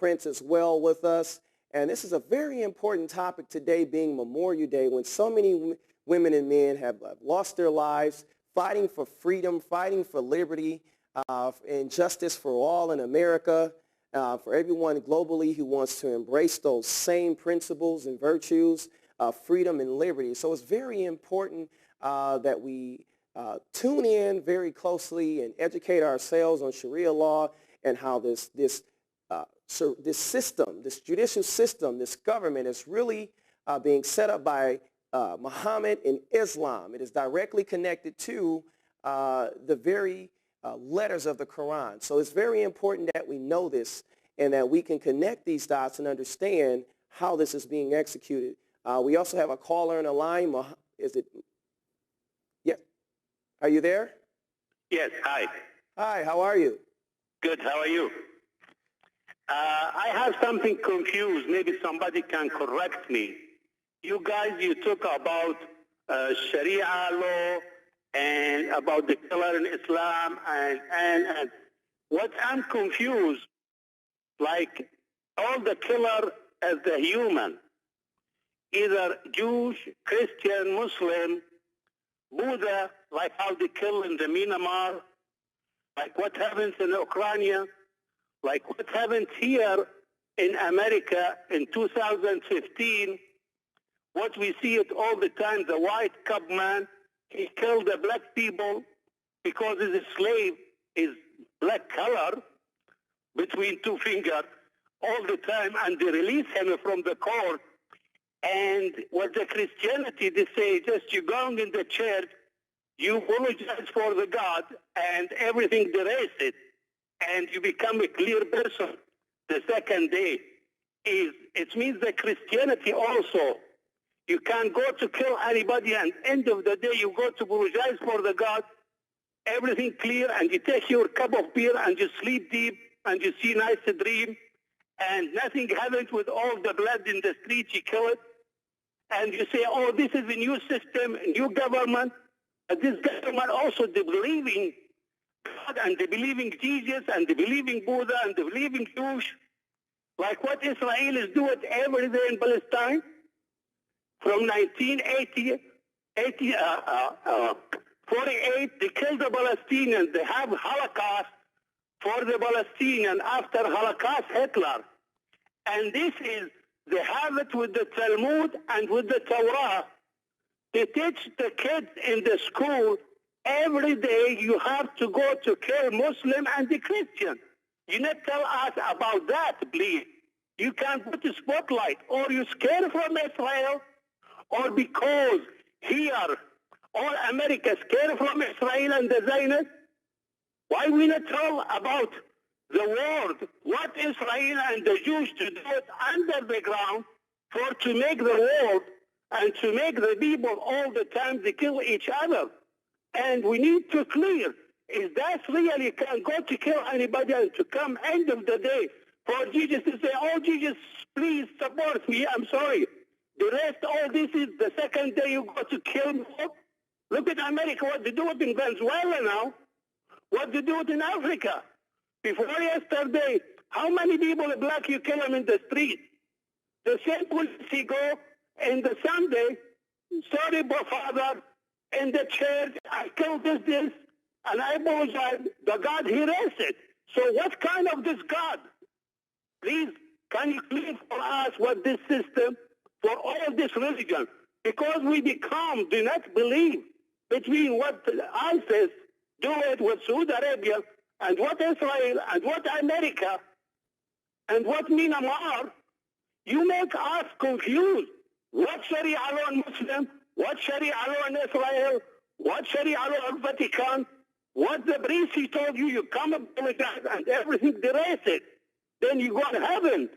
Prince as well with us. And this is a very important topic today, being Memorial Day, when so many women and men have lost their lives fighting for freedom, fighting for liberty, and justice for all in America, for everyone globally who wants to embrace those same principles and virtues of freedom and liberty. So it's very important that we tune in very closely and educate ourselves on Sharia law and how this system, this judicial system, this government is really being set up by Muhammad and Islam. It is directly connected to the very letters of the Quran. So it's very important that we know this and that we can connect these dots and understand how this is being executed. We also have a caller on the line. Is it? Yes. Are you there? Yes, hi. Hi, how are you? Good, how are you? I have something confused. Maybe somebody can correct me. You guys, you talk about Sharia law and about the killer in Islam and what I'm confused, like all the killer as the human, either Jewish, Christian, Muslim, Buddha, like how they kill in the Myanmar, like what happens in Ukraine, like what happens here in America in 2015, what we see it all the time, the white cub man, he killed the black people because he's a slave, is black color between two fingers all the time, and they release him from the court. And what the Christianity, they say, just you going in the church, you apologize for the God, and everything erased it, and you become a clear person. The second day it means that Christianity also, you can't go to kill anybody, and end of the day you go to apologize for the God, everything clear, and you take your cup of beer and you sleep deep and you see nice dream, and nothing happens with all the blood in the streets, you kill it, and you say, oh, this is a new system, a new government. And this government also, they believing God, and they believing Jesus, and they believing Buddha, and they believing Jewish, like what Israel is doing every day in Palestine. From 48, they killed the Palestinians. They have Holocaust for the Palestinians after Holocaust Hitler. And this is, they have it with the Talmud and with the Torah. They teach the kids in the school every day you have to go to kill Muslim and the Christian. You not tell us about that, please. You can't put the spotlight, or you scared from Israel, or because here all America scared from Israel and the Zionists. Why we not tell about the world what Israel and the Jews to do it under the ground for to make the world and to make the people all the time they kill each other. And we need to clear, is that really can go to kill anybody and to come end of the day for Jesus to say, oh, Jesus, please support me, I'm sorry. The rest, all this is the second day you go to kill me. Look at America, what they do it in Venezuela now, what they do it in Africa. Before yesterday, how many people black you kill them in the street? The same police go in the Sunday, sorry, Father, in the church, I killed this, and I apologize. The God, he raised it. So what kind of this God? Please, can you clear for us what this system, for all this religion? Because we do not believe between what ISIS do it with Saudi Arabia, and what Israel, and what America, and what Myanmar, you make us confused. What Sharia law in Muslim, what Sharia law in Israel, what Sharia law in Vatican, what the priest he told you, you come apologize and everything erase it. Then you go to heaven.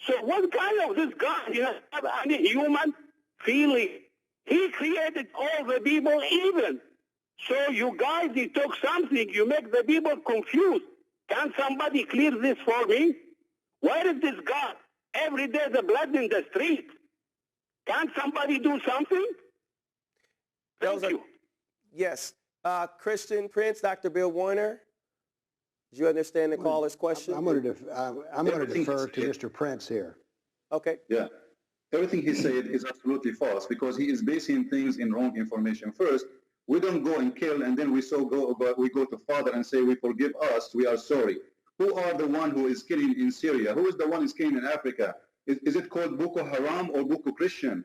So what kind of this God, you know, have any human feeling? He created all the people even. So you guys, you took something, you make the people confused. Can somebody clear this for me? Where is this God? Every day the blood in the street. Can somebody do something? Thank you. Yes. Christian Prince, Dr. Bill Warner. Do you understand the caller's question? I'm going to defer to Mr. Prince here. Okay. Yeah. Everything he said is absolutely false because he is basing things in wrong information. First, we don't go and kill and then we go to Father and say, we forgive us, we are sorry. Who are the one who is killing in Syria? Who is the one who is killing in Africa? Is it called Boko Haram or Boko Christian?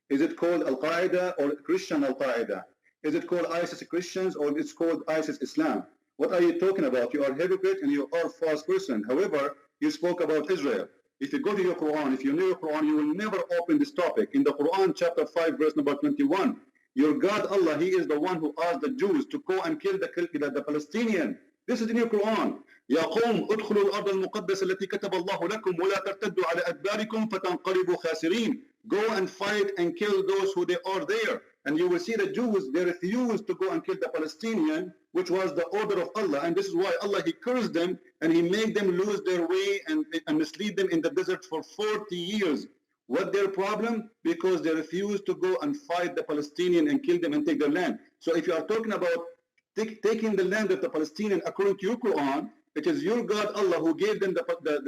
Is it called Al-Qaeda or Christian Al-Qaeda? Is it called ISIS Christians or it's called ISIS Islam? What are you talking about? You are a hypocrite and you are a false person. However, you spoke about Israel. If you go to your Quran, if you know your Quran, you will never open this topic. In the Quran, chapter 5, verse number 21, your God, Allah, He is the one who asked the Jews to go and kill the Palestinian. This is in your Quran. يا قوم ادخلوا الأرض المقدسة التي كتب الله لكم ولا ترتدوا على أدباركم فتنقلبوا خاسرين. Go and fight and kill those who they are there. And you will see the Jews, they refused to go and kill the Palestinian, which was the order of Allah. And this is why Allah, He cursed them and He made them lose their way and mislead them in the desert for 40 years. What their problem? Because they refused to go and fight the Palestinian and kill them and take their land. So if you are talking about taking the land of the Palestinian according to your Quran, it is your God Allah who gave them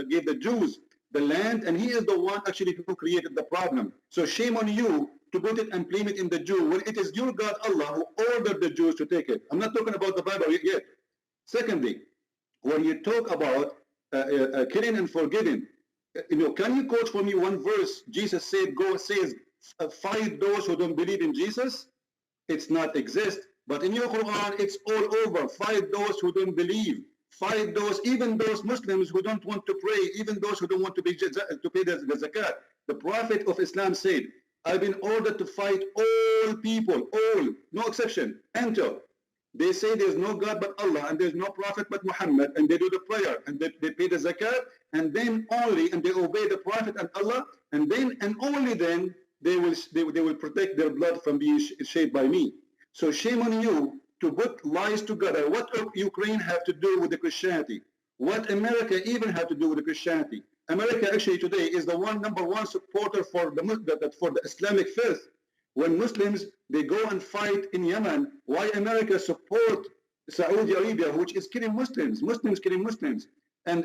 gave the Jews the land, and He is the one actually who created the problem. So shame on you to put it and blame it in the Jew when it is your God Allah who ordered the Jews to take it. I'm not talking about the Bible yet. Secondly, when you talk about killing and forgiving, can you quote for me one verse? Jesus said, fight those who don't believe in Jesus. It's not exist, but in your Quran, it's all over. Fight those who don't believe. Fight those, even those Muslims who don't want to pray, even those who don't want to pay the zakat. The Prophet of Islam said, I've been ordered to fight all people, all, no exception, until they say there's no God but Allah and there's no Prophet but Muhammad, and they do the prayer and they pay the zakat, and then only, and they obey the Prophet and Allah, and then and only then they will protect their blood from being shed by me. So shame on you to put lies together. What Ukraine have to do with the Christianity? What America even have to do with the Christianity? America actually today is the number one supporter for the Islamic faith. When Muslims, they go and fight in Yemen, why America support Saudi Arabia, which is killing Muslims killing Muslims? And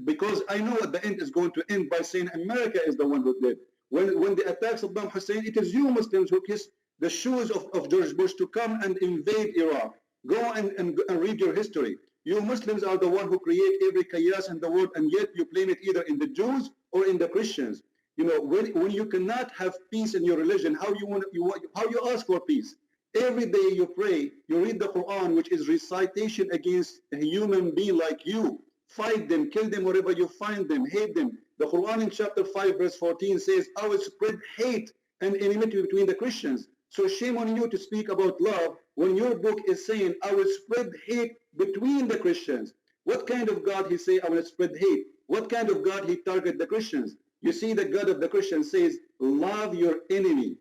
because I know at the end is going to end by saying America is the one who did. When they attack Saddam Hussein, it is you Muslims who kiss the shoes of George Bush to come and invade Iraq. Go and read your history. You Muslims are the one who create every chaos in the world, and yet you blame it either in the Jews or in the Christians. When you cannot have peace in your religion, how you ask for peace? Every day you pray, you read the Quran, which is recitation against a human being like you. Fight them, kill them wherever you find them, hate them. The Quran in chapter 5 verse 14 says, I will spread hate and enmity between the Christians. So shame on you to speak about love when your book is saying, I will spread hate between the Christians. What kind of God He say, I will spread hate? What kind of God He target the Christians? You see, the God of the Christians says, love your enemy.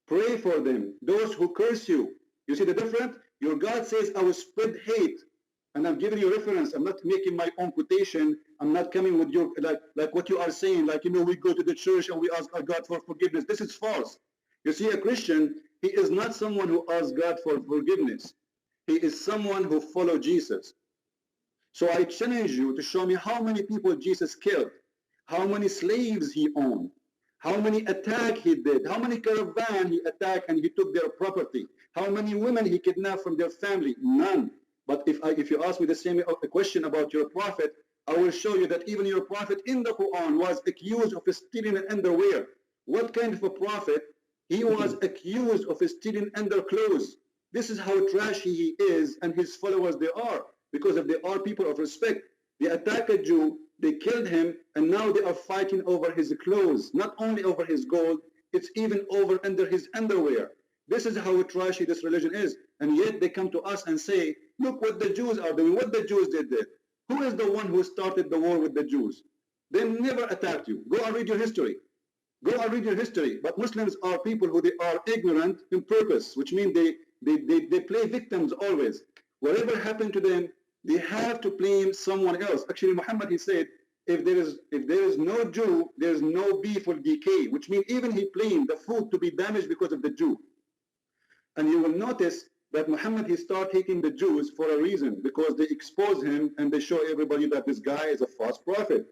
Pray for them, those who curse you. You see the difference? Your God says, I will spread hate. And I'm giving you reference. I'm not making my own quotation. I'm not coming with your, like what you are saying, we go to the church and we ask our God for forgiveness. This is false. You see, a Christian, he is not someone who asks God for forgiveness. He is someone who follows Jesus. So I challenge you to show me how many people Jesus killed, how many slaves He owned, how many attacks He did, how many caravans He attacked and He took their property, how many women He kidnapped from their family. None. But if you ask me the same question about your prophet, I will show you that even your prophet in the Quran was accused of stealing an underwear. What kind of a prophet? He was accused of stealing underclothes. This is how trashy he is, and his followers they are, because if they are people of respect. They attack a Jew, they killed him, and now they are fighting over his clothes, not only over his gold, it's even over under his underwear. This is how trashy this religion is, and yet they come to us and say, look what the Jews are doing, what the Jews did. Who is the one who started the war with the Jews? They never attacked you. Go and read your history. Go and read your history. But Muslims are people who they are ignorant in purpose, which means they play victims always. Whatever happened to them, they have to blame someone else. Actually, Muhammad, he said, if there is no Jew, there is no beef will decay, which means even he blamed the food to be damaged because of the Jew. And you will notice that Muhammad, he started hating the Jews for a reason, because they expose him and they show everybody that this guy is a false prophet.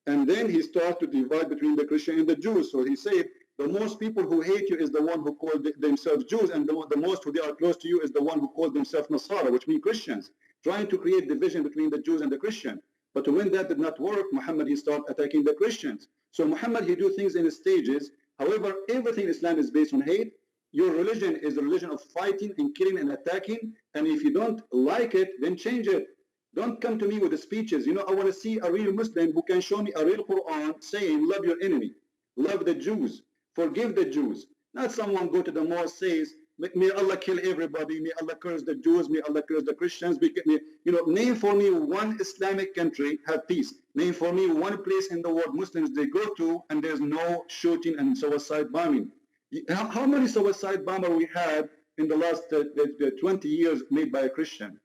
And then he started to divide between the Christian and the Jews. So he said, the most people who hate you is the one who call themselves Jews, and the most who they are close to you is the one who calls themselves Nasara, which means Christians, trying to create division between the Jews and the Christian. But when that did not work, Muhammad, he started attacking the Christians. So Muhammad, he do things in stages. However, everything in Islam is based on hate. Your religion is a religion of fighting and killing and attacking. And if you don't like it, then change it. Don't come to me with the speeches. You know, I want to see a real Muslim who can show me a real Quran saying, love your enemy, love the Jews, forgive the Jews. Not someone go to the mosque says, may Allah kill everybody, may Allah curse the Jews, may Allah curse the Christians. You know, name for me one Islamic country have peace. Name for me one place in the world Muslims they go to and there's no shooting and suicide bombing. How many suicide bombers we had in the last 20 years made by a Christian?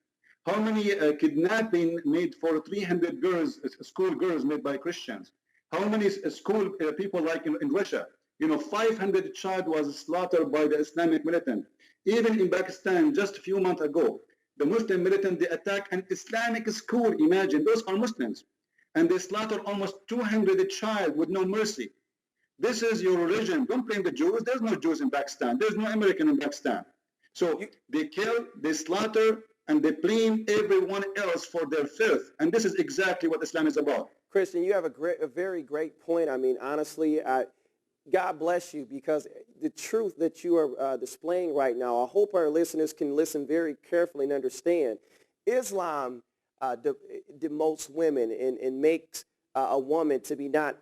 How many kidnapping made for 300 girls, school girls made by Christians? How many school people like in Russia? You know, 500 child was slaughtered by the Islamic militant. Even in Pakistan, just a few months ago, the Muslim militant, they attacked an Islamic school. Imagine, those are Muslims. And they slaughtered almost 200 child with no mercy. This is your religion. Don't blame the Jews. There's no Jews in Pakistan. There's no American in Pakistan. So they kill, they slaughter, and they blame everyone else for their filth. And this is exactly what Islam is about. Christian, you have a very great point. I mean, honestly, God bless you, because the truth that you are displaying right now, I hope our listeners can listen very carefully and understand. Islam demotes women and makes a woman to be not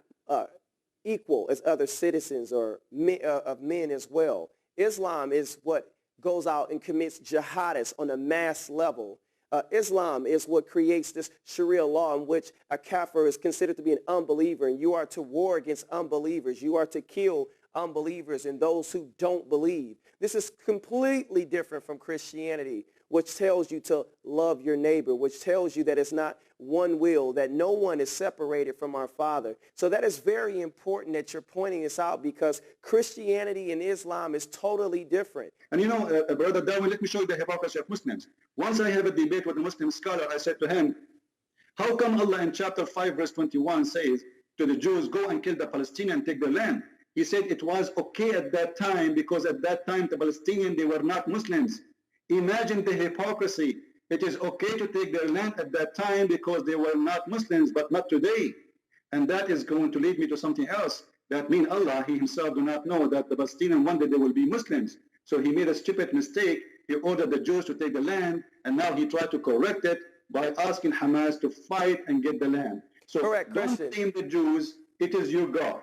equal as other citizens or of men as well. Islam is what goes out and commits jihadists on a mass level. Islam is what creates this Sharia law in which a kafir is considered to be an unbeliever, and you are to war against unbelievers. You are to kill unbelievers and those who don't believe. This is completely different from Christianity, which tells you to love your neighbor, which tells you that it's not one will, that no one is separated from our Father. So that is very important that you're pointing this out, because Christianity and Islam is totally different. And you know, Brother Darwin, let me show you the hypocrisy of Muslims. Once I have a debate with a Muslim scholar, I said to him, how come Allah in chapter 5 verse 21 says to the Jews, go and kill the Palestinians and take their land? He said it was okay at that time because at that time the Palestinians, they were not Muslims. Imagine the hypocrisy. It is okay to take their land at that time because they were not Muslims, but not today. And that is going to lead me to something else. That means Allah, he himself do not know that the Palestinians one day they will be Muslims. So he made a stupid mistake. He ordered the Jews to take the land, and now he tried to correct it by asking Hamas to fight and get the land. So Correct, don't Christian. blame the Jews. It is your God.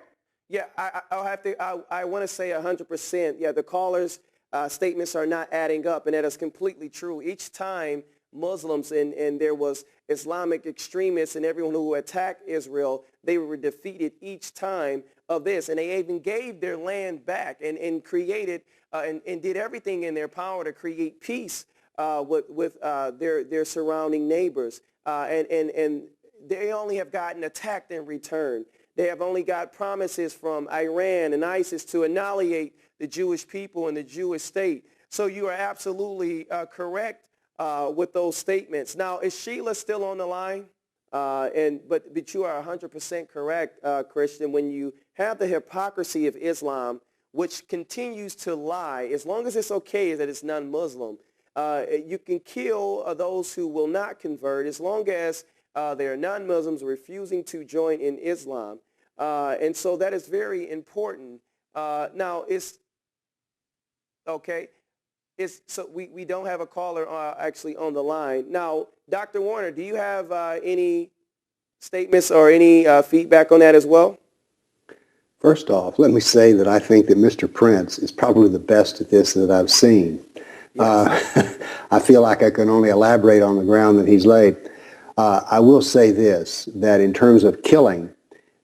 Yeah, I want to say 100%. Yeah, the caller's statements are not adding up, and that is completely true. Each time Muslims and there was Islamic extremists and everyone who attacked Israel, they were defeated each time of this. And they even gave their land back and created and did everything in their power to create peace with their surrounding neighbors. And they only have gotten attacked in return. They have only got promises from Iran and ISIS to annihilate the Jewish people and the Jewish state. So you are absolutely correct with those statements. Now, is Sheila still on the line? But you are 100% correct, Christian, when you have the hypocrisy of Islam, which continues to lie, as long as it's okay that it's non-Muslim. You can kill those who will not convert as long as they are non-Muslims refusing to join in Islam. And so that is very important. Now, it's okay. So we don't have a caller actually on the line. Now, Dr. Warner, do you have any statements or any feedback on that as well? First off, let me say that I think that Mr. Prince is probably the best at this that I've seen. Yes. I feel like I can only elaborate on the ground that he's laid. I will say this, that in terms of killing,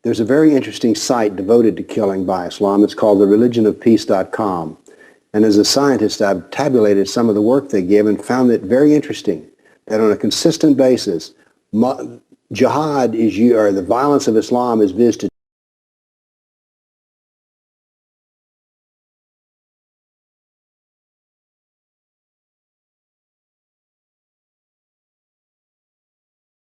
there's a very interesting site devoted to killing by Islam. It's called thereligionofpeace.com. And as a scientist, I've tabulated some of the work they give and found it very interesting that on a consistent basis, jihad is, or the violence of Islam is visited